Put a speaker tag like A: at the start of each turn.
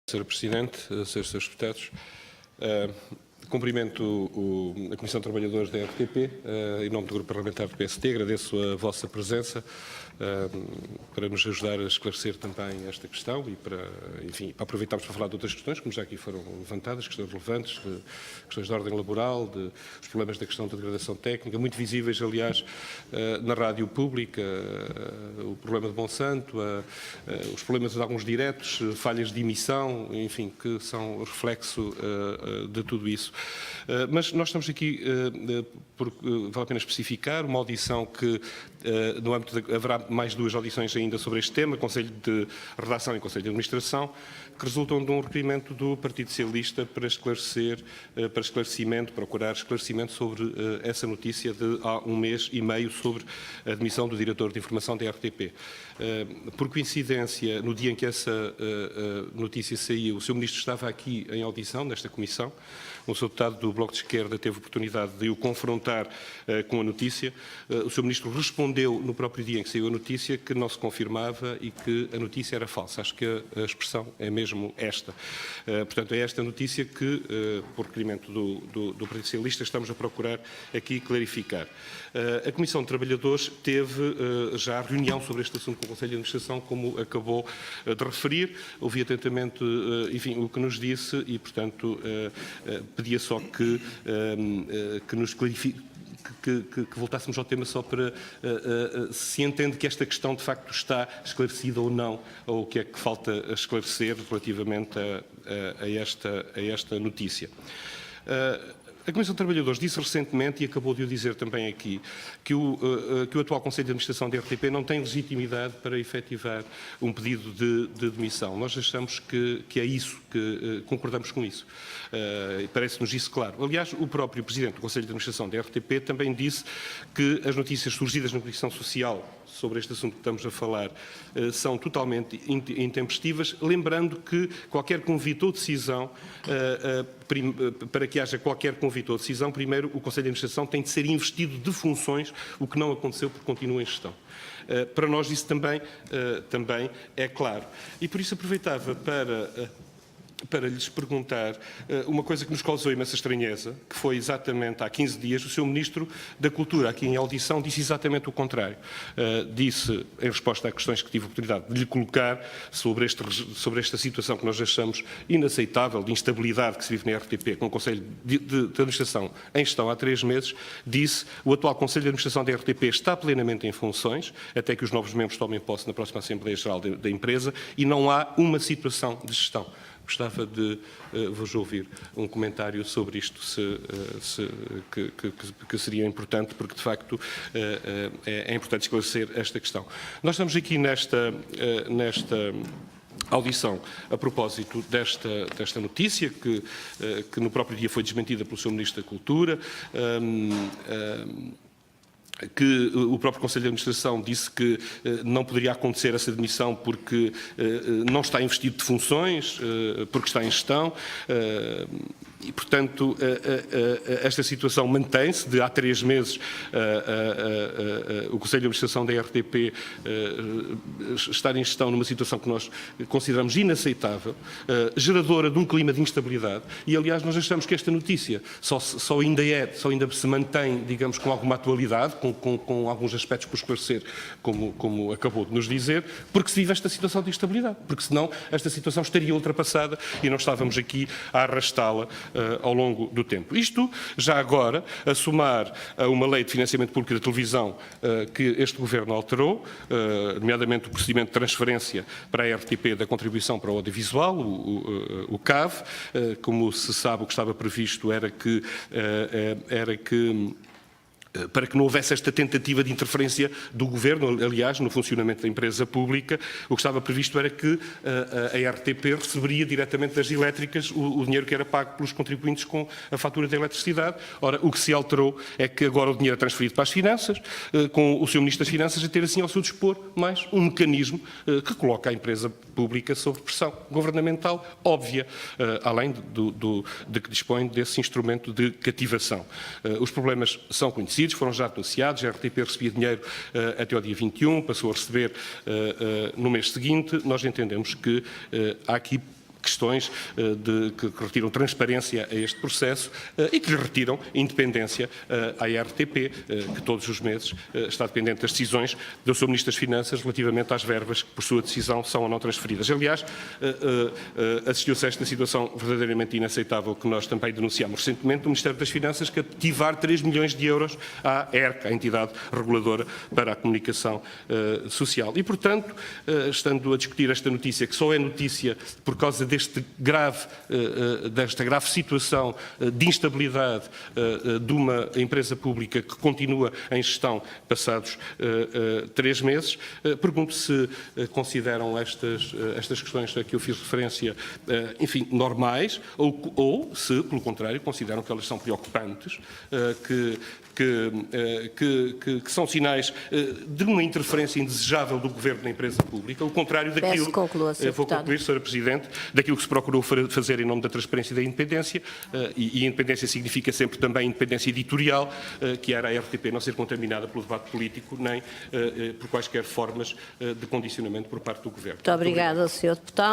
A: Sr. Presidente, Srs. Deputados, cumprimento a Comissão de Trabalhadores da RTP, em nome do Grupo Parlamentar do PSD, agradeço a vossa presença para nos ajudar a esclarecer também esta questão e para, enfim, para aproveitarmos para falar de outras questões, como já aqui foram levantadas, questões relevantes, questões de ordem laboral, os problemas da questão da degradação técnica, muito visíveis, aliás, na rádio pública, o problema de Monsanto, os problemas de alguns diretos, falhas de emissão, enfim, que são reflexo de tudo isso. Mas nós estamos aqui, vale a pena especificar, uma audição que, no âmbito haverá mais duas audições ainda sobre este tema, Conselho de Redação e Conselho de Administração, que resultam de um requerimento do Partido Socialista para procurar esclarecimento sobre essa notícia de há um mês e meio sobre a demissão do diretor de informação da RTP. Por coincidência, no dia em que essa notícia saiu, o Sr. Ministro estava aqui em audição, nesta comissão. O Sr. Deputado do Bloco de Esquerda teve a oportunidade de o confrontar com a notícia. O Sr. Ministro respondeu no próprio dia em que saiu a notícia que não se confirmava e que a notícia era falsa. Acho que a expressão é mesmo esta. Portanto, é esta notícia que, por requerimento do Partido Socialista, estamos a procurar aqui clarificar. A Comissão de Trabalhadores teve já reunião sobre este assunto com o Conselho de Administração, como acabou de referir. Ouvi atentamente, enfim, o que nos disse e, portanto, pedia só que nos clarifique, que voltássemos ao tema só para se entende que esta questão de facto está esclarecida ou não, ou o que é que falta a esclarecer relativamente a esta notícia. A Comissão de Trabalhadores disse recentemente, e acabou de o dizer também aqui, que o atual Conselho de Administração da RTP não tem legitimidade para efetivar um pedido de demissão. Nós achamos que é isso, que concordamos com isso. Parece-nos isso claro. Aliás, o próprio Presidente do Conselho de Administração da RTP também disse que as notícias surgidas na Comissão Social sobre este assunto que estamos a falar são totalmente intempestivas, lembrando que qualquer convite ou decisão, para que haja qualquer convite ou decisão, primeiro o Conselho de Administração tem de ser investido de funções, o que não aconteceu porque continua em gestão. Para nós isso também é claro. E por isso aproveitava para lhes perguntar uma coisa que nos causou imensa estranheza, que foi exatamente há 15 dias o Sr. Ministro da Cultura, aqui em audição, disse exatamente o contrário. Disse, em resposta a questões que tive a oportunidade de lhe colocar sobre esta situação que nós achamos inaceitável, de instabilidade que se vive na RTP, com o Conselho de Administração em gestão há 3 meses, disse o atual Conselho de Administração da RTP está plenamente em funções, até que os novos membros tomem posse na próxima Assembleia Geral da empresa, e não há uma situação de gestão. Gostava de vos ouvir um comentário sobre isto, que seria importante, porque de facto é importante esclarecer esta questão. Nós estamos aqui nesta audição a propósito desta notícia, que no próprio dia foi desmentida pelo Sr. Ministro da Cultura, que o próprio Conselho de Administração disse que não poderia acontecer essa demissão porque não está investido de funções, porque está em gestão. E, portanto, esta situação mantém-se. De há 3 meses, o Conselho de Administração da RTP está em gestão numa situação que nós consideramos inaceitável, geradora de um clima de instabilidade. E, aliás, nós achamos que esta notícia só ainda se mantém, digamos, com alguma atualidade, com alguns aspectos por esclarecer, como acabou de nos dizer, porque se vive esta situação de instabilidade. Porque, senão, esta situação estaria ultrapassada e não estávamos aqui a arrastá-la ao longo do tempo. Isto, já agora, a somar a uma lei de financiamento público da televisão que este Governo alterou, nomeadamente o procedimento de transferência para a RTP da contribuição para o audiovisual, o CAV. Como se sabe, o que estava previsto era que para que não houvesse esta tentativa de interferência do Governo, aliás, no funcionamento da empresa pública, o que estava previsto era que a RTP receberia diretamente das elétricas o dinheiro que era pago pelos contribuintes com a fatura da eletricidade. Ora, o que se alterou é que agora o dinheiro é transferido para as finanças, com o Sr. Ministro das Finanças a ter assim ao seu dispor mais um mecanismo que coloca a empresa pública sob pressão governamental óbvia, além de que dispõe desse instrumento de cativação. Os problemas são conhecidos, foram já anunciados, a RTP recebia dinheiro até ao dia 21, passou a receber no mês seguinte. Nós entendemos que há aqui questões que retiram transparência a este processo e que lhe retiram independência à RTP, que todos os meses está dependente das decisões do Sr. Ministro das Finanças relativamente às verbas que, por sua decisão, são ou não transferidas. Aliás, assistiu-se a esta situação verdadeiramente inaceitável que nós também denunciámos recentemente, o Ministério das Finanças cativar 3 milhões de euros à ERC, a entidade reguladora para a comunicação social. E, portanto, estando a discutir esta notícia, que só é notícia por causa desta grave situação de instabilidade de uma empresa pública que continua em gestão passados 3 meses, pergunto se consideram estas questões a que eu fiz referência, enfim, normais, ou se, pelo contrário, consideram que elas são preocupantes, que são sinais de uma interferência indesejável do Governo na empresa pública, o contrário daquilo, vou concluir, Sra. Presidente, daquilo que se procurou fazer em nome da transparência e da independência, e independência significa sempre também independência editorial, que era a RTP não ser contaminada pelo debate político, nem por quaisquer formas de condicionamento por parte do Governo.
B: Muito obrigada, Sr. Deputado.